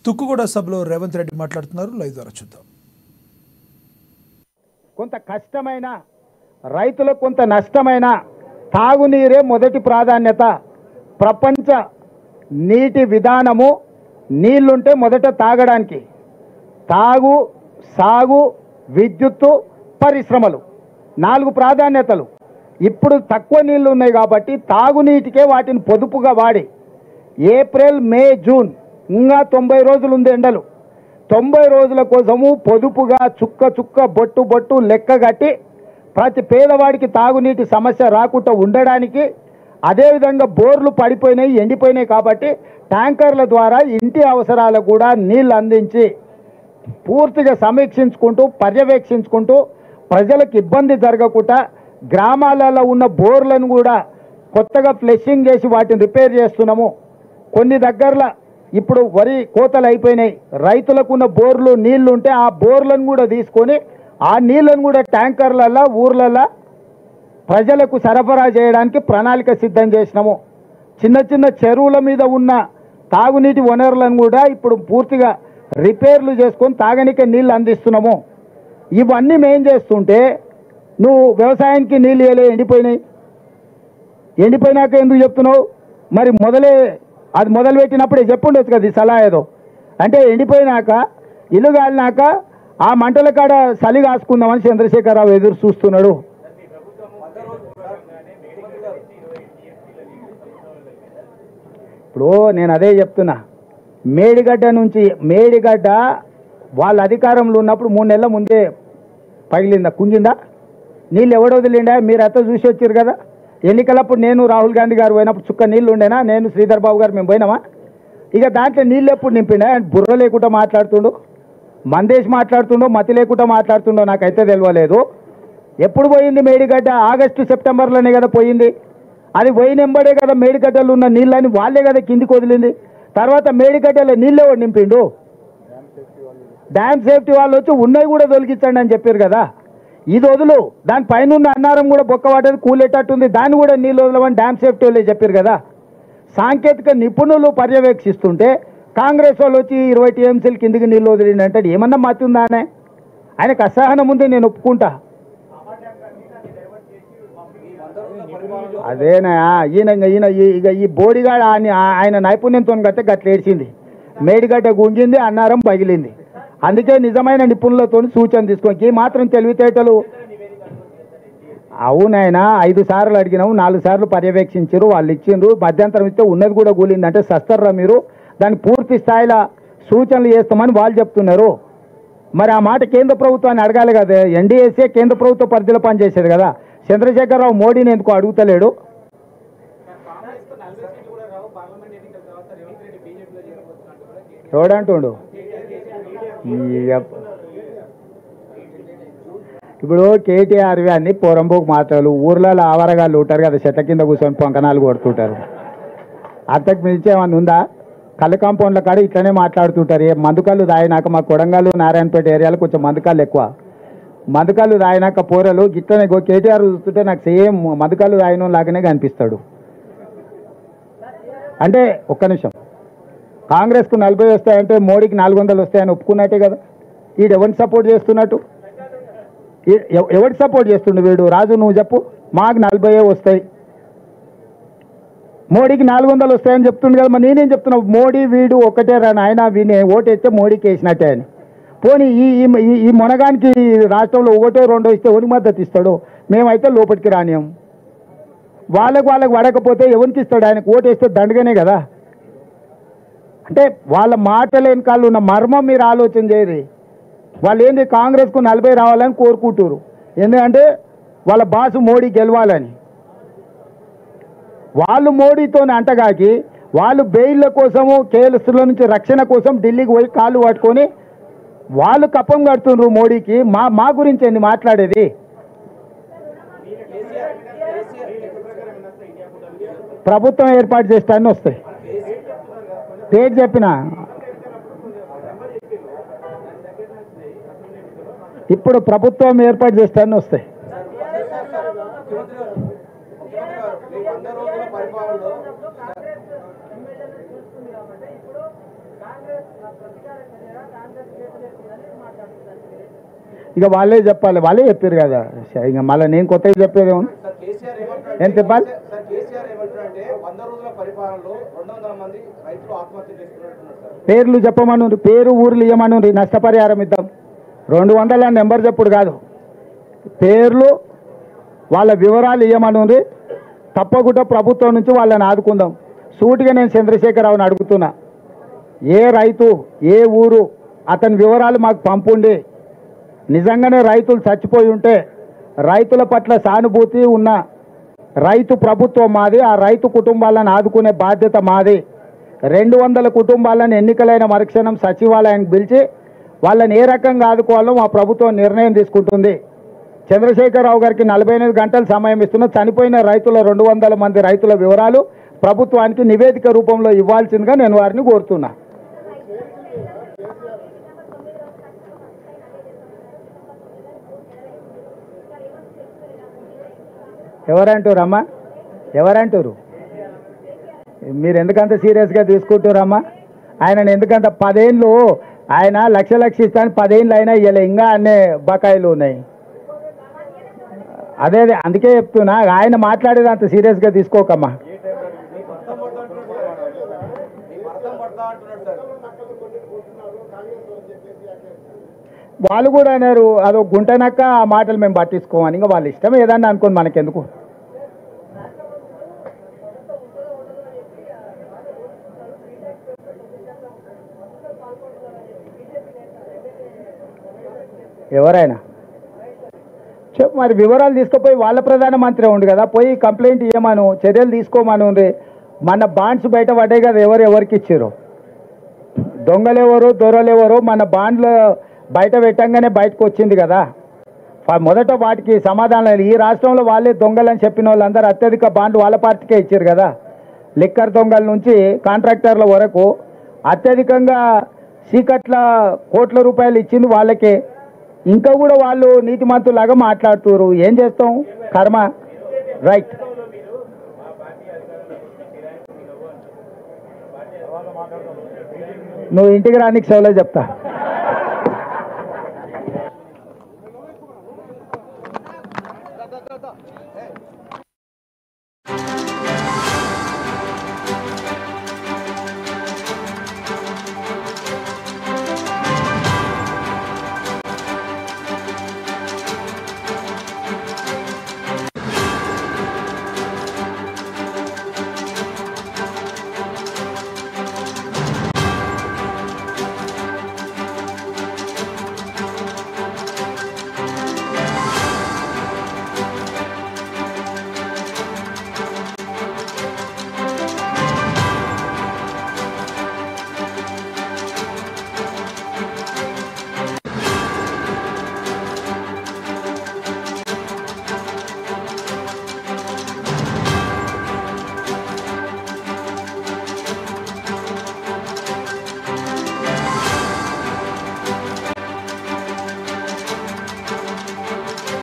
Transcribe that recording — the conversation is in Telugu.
తుక్కుగూడ సభలో రేవంత్ రెడ్డి మాట్లాడుతున్నారు. లైవ్ ద్వారా చూద్దాం. కొంత కష్టమైన రైతులకు కొంత నష్టమైన తాగునీరే మొదటి ప్రాధాన్యత. ప్రపంచ నీటి విధానము నీళ్లుంటే మొదట తాగడానికి, తాగు, సాగు, విద్యుత్తు, పరిశ్రమలు 4 ప్రాధాన్యతలు. ఇప్పుడు తక్కువ నీళ్లు ఉన్నాయి కాబట్టి తాగునీటికే వాటిని పొదుపుగా వాడి ఏప్రిల్, మే, జూన్ ఇంకా 90 రోజులు ఉంది ఎండలు. 90 రోజుల కోసము పొదుపుగా చుక్క చుక్క బొట్టు బొట్టు లెక్క కట్టి ప్రతి పేదవాడికి తాగునీటి సమస్య రాకుండా ఉండడానికి, అదేవిధంగా బోర్లు పడిపోయినాయి, ఎండిపోయినాయి కాబట్టి ట్యాంకర్ల ద్వారా ఇంటి అవసరాలకు కూడా నీళ్ళు అందించి పూర్తిగా సమీక్షించుకుంటూ పర్యవేక్షించుకుంటూ ప్రజలకు ఇబ్బంది జరగకుండా గ్రామాలలో ఉన్న బోర్లను కూడా కొత్తగా ఫ్లెషింగ్ చేసి వాటిని రిపేర్ చేస్తున్నాము. కొన్ని దగ్గరలో ఇప్పుడు వరి కోతలు అయిపోయినాయి, రైతులకు ఉన్న బోర్లు నీళ్లు ఉంటే ఆ బోర్లను కూడా తీసుకొని ఆ నీళ్లను కూడా ట్యాంకర్లలో ఊర్లలో ప్రజలకు సరఫరా చేయడానికి ప్రణాళిక సిద్ధం చేసినాము. చిన్న చిన్న చెరువుల మీద ఉన్న తాగునీటి వనరులను కూడా ఇప్పుడు పూర్తిగా రిపేర్లు చేసుకొని తాగనికే నీళ్ళు అందిస్తున్నాము. ఇవన్నీ మేం చేస్తుంటే నువ్వు వ్యవసాయానికి నీళ్ళు వేయలే, ఎండిపోయినాయి. ఎండిపోయినాక ఎందుకు చెప్తున్నావు? మరి అది మొదలు పెట్టినప్పుడే చెప్పుండొచ్చు కదా ఈ సలహా ఏదో. అంటే ఎండిపోయినాక ఇల్లు కాలినాక ఆ మంటల కాడ చలి కాసుకుందామని చంద్రశేఖరరావు ఎదురు చూస్తున్నాడు. ఇప్పుడు నేను అదే చెప్తున్నా, మేడిగడ్డ వాళ్ళ అధికారంలో ఉన్నప్పుడు 3 నెలల ముందే పగిలిందా, కుంగిందా? నీళ్ళు ఎవడో వదిలిండా? మీరు అంతా చూసి వచ్చారు కదా. ఎన్నికలప్పుడు నేను రాహుల్ గాంధీ గారు పోయినప్పుడు చుక్క నీళ్ళు ఉండేనా? నేను శ్రీధర్ బాబు గారు మేము పోయినామా? ఇక దాంట్లో నీళ్ళు ఎప్పుడు నింపిండా? బుర్ర లేకుండా మాట్లాడుతుండో, మందేసి మాట్లాడుతుండో, మతి లేకుండా మాట్లాడుతుండో నాకైతే తెలియలేదు. ఎప్పుడు పోయింది మేడిగడ్డ? ఆగస్టు సెప్టెంబర్లోనే కదా పోయింది. అది పోయినెంబడే కదా మేడిగడ్డలు ఉన్న నీళ్ళని వాళ్ళే కదా కిందికి వదిలింది. తర్వాత మేడిగడ్డలో నీళ్ళు ఎవరు నింపిండు? డ్యామ్ సేఫ్టీ వాళ్ళు వచ్చి ఉన్నవి కూడా తొలగించండి అని చెప్పారు కదా. ఇది వదులు, దాని పైన ఉన్న అన్నారం కూడా బొక్క పడ్డది, కూలేటట్టుంది, దాన్ని కూడా నీళ్ళు వదలమని డ్యామ్ సేఫ్టీ వాళ్ళే చెప్పారు కదా. సాంకేతిక నిపుణులు పర్యవేక్షిస్తుంటే కాంగ్రెస్ వాళ్ళు వచ్చి 20 టీఎంసీలు కిందికి నీళ్ళు వదిలిండి అంటే ఏమన్నా మతి ఉందా? ఆయనకు అసహనం ఉంది, నేను ఒప్పుకుంటా. అదేనా ఈయన ఇక ఈ బోడిగాడు ఆయన నైపుణ్యంతో గట్టే గట్ల ఏడ్చింది. మేడిగడ్డ గుంజింది, అన్నారం పగిలింది. అందుకే నిజమైన నిపుణులతో సూచన తీసుకోండి. మాత్రం తెలివితేటలు అవునాయన 5 సార్లు అడిగినాము, 4 సార్లు పర్యవేక్షించారు, వాళ్ళు ఇచ్చిండ్రు. మధ్యంతరం ఇస్తే ఉన్నది కూడా కూలింది అంటే సస్తర్రా మీరు? దాన్ని పూర్తి స్థాయిలో సూచనలు చేస్తామని వాళ్ళు చెప్తున్నారు. మరి ఆ మాట కేంద్ర ప్రభుత్వాన్ని అడగాలి కదా. ఎన్డీఏసీ కేంద్ర ప్రభుత్వ పరిధిలో పనిచేసేది కదా. చంద్రశేఖరరావు మోడీని ఎందుకు అడుగుతలేడు? ఎవడంటుండు? ఇప్పుడు కేటీఆర్వి అన్ని పోరంబోకు మాటలు. ఊర్లలో ఆవరగాళ్ళు ఉంటారు కదా, చెట్ల కింద కూర్చొని పొంకనాలు కొడుతుంటారు. అంతకు మించి ఏమన్నా ఉందా? కళ్ళు కాంపౌండ్ల కాడ ఇట్లనే మాట్లాడుతుంటారు. మందుకళ్ళు తాగినాక మా కొడంగల్ నారాయణపేట ఏరియాలో కొంచెం మందుకళ్ళు ఎక్కువ. మందుకళ్ళు తాగినాక పోరలు గిట్లనే కేటీఆర్ చూస్తుంటే నాకు సేమ్ మందుకళ్ళు తాగిన లాగానే కనిపిస్తాడు. అంటే ఒక్క నిమిషం, కాంగ్రెస్కు 40 వస్తాయంటే మోడీకి 400 వస్తాయని ఒప్పుకున్నట్టే కదా. వీడు ఎవరిని సపోర్ట్ చేస్తున్నట్టు? ఎవరికి సపోర్ట్ చేస్తుండు వీడు? రాజు నువ్వు చెప్పు. మాకు 40 వస్తాయి, మోడీకి 400 వస్తాయని చెప్తుండు కదా. మరి నేనేం చెప్తున్నావు? మోడీ వీడు ఒకటే రాని ఆయన, వీని ఓటేస్తే మోడీకి వేసినట్టే అని. పోనీ ఈ మొనగానికి రాష్ట్రంలో 1, 2 ఇస్తే ఎవరికి మద్దతు ఇస్తాడు? మేమైతే లోపలికి రానియం. వాళ్ళకు పడకపోతే ఎవరికి ఇస్తాడు? ఆయనకు ఓటేస్తే దండగానే కదా. అంటే వాళ్ళ మాటల వెనకాల ఉన్న మర్మం మీరు ఆలోచన చేయరు. వాళ్ళు ఏంది కాంగ్రెస్కు 40 రావాలని కోరుకుంటారు. ఎందుకంటే వాళ్ళ బాసు మోడీ గెలవాలని. వాళ్ళు మోడీతో అంటగాకి వాళ్ళు బెయిల్ల కోసము, కేసుల నుంచి రక్షణ కోసం ఢిల్లీకి పోయి కాళ్ళు పట్టుకొని వాళ్ళు కప్పం కడుతున్నారు మోడీకి. మా గురించి ఏంది మాట్లాడేది? ప్రభుత్వం ఏర్పాటు చేస్తానని వస్తాయి. డేట్ చెప్పిన ఇప్పుడు ప్రభుత్వం ఏర్పాటు చేస్తానని వస్తాయి. ఇక వాళ్ళే చెప్పాలి, వాళ్ళే చెప్పారు కదా. ఇక మళ్ళీ నేను కొత్తగా చెప్పేది ఏమో ఏం చెప్పాలి. పేర్లు చెప్పమను, పేరు ఊర్లు ఇవ్వమను, నష్టపరిహారం ఇద్దాం. 200 నెంబర్ చెప్పుడు కాదు, పేర్లు వాళ్ళ వివరాలు ఇవ్వమను. తప్పకుండా ప్రభుత్వం నుంచి వాళ్ళని ఆదుకుందాం. సూటిగా నేను చంద్రశేఖరరావుని అడుగుతున్నా, ఏ రైతు ఏ ఊరు అతని వివరాలు మాకు పంపుండి, నిజంగానే రైతులు చచ్చిపోయి ఉంటే రైతుల పట్ల సానుభూతి ఉన్న రైతు ప్రభుత్వం మాది, ఆ రైతు కుటుంబాలను ఆదుకునే బాధ్యత మాది. 200 కుటుంబాలను ఎన్నికలైన మరుక్షణం సచివాలయానికి పిలిచి వాళ్ళని ఏ రకంగా ఆదుకోవాలో మా ప్రభుత్వం నిర్ణయం తీసుకుంటుంది. చంద్రశేఖరరావు గారికి 48 గంటలు సమయం ఇస్తున్న చనిపోయిన రైతుల 200 మంది రైతుల వివరాలు ప్రభుత్వానికి నివేదిక రూపంలో ఇవ్వాల్సిందిగా నేను వారిని కోరుతున్నా. ఎవరంటారమ్మా, ఎవరంటారు? మీరు ఎందుకంత సీరియస్గా తీసుకుంటారమ్మా? ఆయన ఎందుకంత 10 ఏళ్ళు ఆయన లక్ష ఇస్తాను, 10 ఏళ్ళు అయినా ఇవ్వలే, ఇంకా అన్నీ బకాయిలు ఉన్నాయి. అదే అందుకే చెప్తున్నా, ఆయన మాట్లాడేది అంత సీరియస్గా తీసుకోకమ్మా. వాళ్ళు కూడా అన్నారు అదో గుంటనక్క, ఆ మాటలు మేము పట్టించుకోమని. ఇంకా వాళ్ళ ఇష్టం ఏదన్నా అనుకోని మనకెందుకు. ఎవరైనా చెప్పు మరి, వివరాలు తీసుకుపోయి వాళ్ళ ప్రధానమంత్రి ఉండు కదా, పోయి కంప్లైంట్ ఇవ్వమను, చర్యలు తీసుకోమను. మన బాండ్స్ బయట పడ్డాయి కదా, ఎవరికి ఇచ్చారు, దొంగలెవరు దొరలెవరు మన బాండ్లు బయట పెట్టంగానే బయటకు వచ్చింది కదా. మొదట వాటికి సమాధానం, ఈ రాష్ట్రంలో వాళ్ళే దొంగలని చెప్పిన వాళ్ళందరూ అత్యధిక బాండ్ వాళ్ళ పార్టీకే ఇచ్చారు కదా. లిక్కర్ దొంగల నుంచి కాంట్రాక్టర్ల వరకు అత్యధికంగా చీకట్ల కోట్ల రూపాయలు ఇచ్చింది వాళ్ళకే. ఇంకా కూడా వాళ్ళు నీతిమంతులాగా మాట్లాడుతున్నారు. ఏం చేస్తాం, కర్మ. రైట్. నువ్వు ఇంటికి రానికి సెలవు చెప్తా.